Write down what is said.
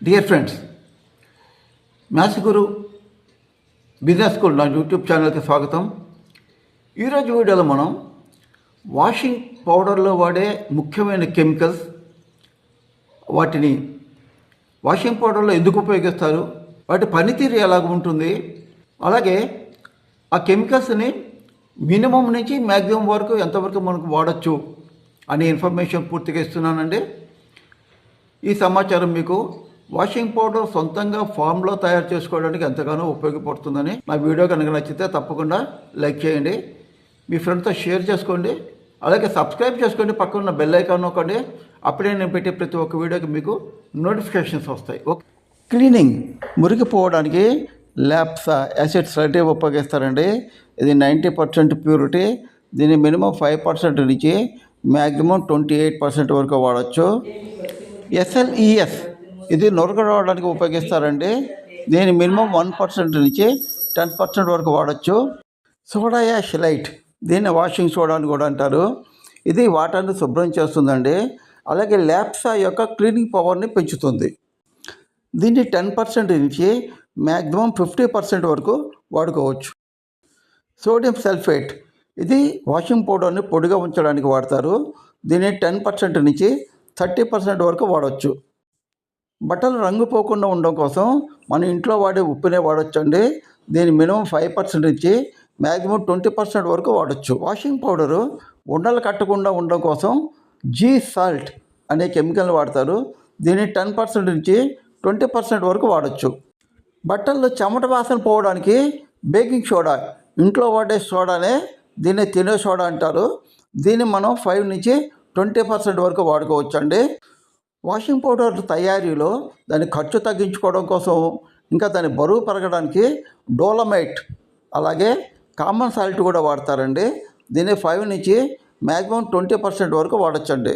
Dear friends, maths గురు business school నా YouTube ఛానల్కి స్వాగతం. ఈరోజు వీడియోలో మనం వాషింగ్ పౌడర్లో వాడే ముఖ్యమైన కెమికల్స్, వాటిని వాషింగ్ పౌడర్లో ఎందుకు ఉపయోగిస్తారు, వాటి పనితీరు ఎలాగ ఉంటుంది, అలాగే ఆ కెమికల్స్ని మినిమం నుంచి మ్యాక్సిమం వరకు ఎంతవరకు మనకు వాడచ్చు అనే ఇన్ఫర్మేషన్ పూర్తిగా ఇస్తున్నానండి. ఈ సమాచారం మీకు వాషింగ్ పౌడర్ సొంతంగా ఫామ్లో తయారు చేసుకోవడానికి ఎంతగానో ఉపయోగపడుతుందని నా వీడియో కనుక నచ్చితే తప్పకుండా లైక్ చేయండి, మీ ఫ్రెండ్స్తో షేర్ చేసుకోండి, అలాగే సబ్స్క్రైబ్ చేసుకోండి, పక్కన బెల్ ఐకాన్ నొక్కండి. అప్పుడే నేను పెట్టే ప్రతి ఒక్క వీడియోకి మీకు నోటిఫికేషన్స్ వస్తాయి. ఓకే, క్లీనింగ్ మురిగిపోవడానికి ల్యాప్సా యాసిడ్స్ లాంటివి ఉపయోగిస్తారండి. ఇది 90% ప్యూరిటీ. దీన్ని మినిమం 5% నుంచి మ్యాక్సిమం 28% వరకు వాడచ్చు. SLES ఇది నొరగ రావడానికి ఉపయోగిస్తారండి. దీని మినిమం 1% నుంచి 10% వరకు వాడచ్చు. సోడా యాష్ లైట్, దీన్ని వాషింగ్ సోడా అని కూడా అంటారు. ఇది వాటర్ని శుభ్రం చేస్తుందండి. అలాగే ల్యాప్సా యొక్క క్లీనింగ్ పవర్ని పెంచుతుంది. దీన్ని 10% నుంచి మ్యాక్సిమం 50% వరకు వాడుకోవచ్చు. సోడియం సల్ఫేట్, ఇది వాషింగ్ పౌడర్ని పొడిగా ఉంచడానికి వాడతారు. దీన్ని 10% నుంచి 30% వరకు వాడవచ్చు. బట్టలు రంగు పోకుండా ఉండడం కోసం మన ఇంట్లో వాడే ఉప్పునే వాడచ్చండి. దీని మినిమం 5% నుంచి మ్యాక్సిమం 20% వరకు వాడచ్చు. వాషింగ్ పౌడరు ఉండలు కట్టకుండా ఉండడం కోసం జీ సాల్ట్ అనే కెమికల్ వాడతారు. దీన్ని 10% నుంచి 20% వరకు వాడచ్చు. బట్టల్లో చెమట వాసన పోవడానికి బేకింగ్ సోడా, ఇంట్లో వాడే సోడానే దీన్ని తినే సోడా అంటారు. దీన్ని మనం 5 నుంచి 20% వరకు వాడుకోవచ్చు అండి. వాషింగ్ పౌడర్ తయారీలో దాని ఖర్చు తగ్గించుకోవడం కోసం, ఇంకా దాని బరువు పెరగడానికి డోలమైట్ అలాగే కామన్ సాల్ట్ కూడా వాడతారండి. దీన్ని 5 నుంచి మ్యాక్సిమం 20% వరకు వాడచ్చండి.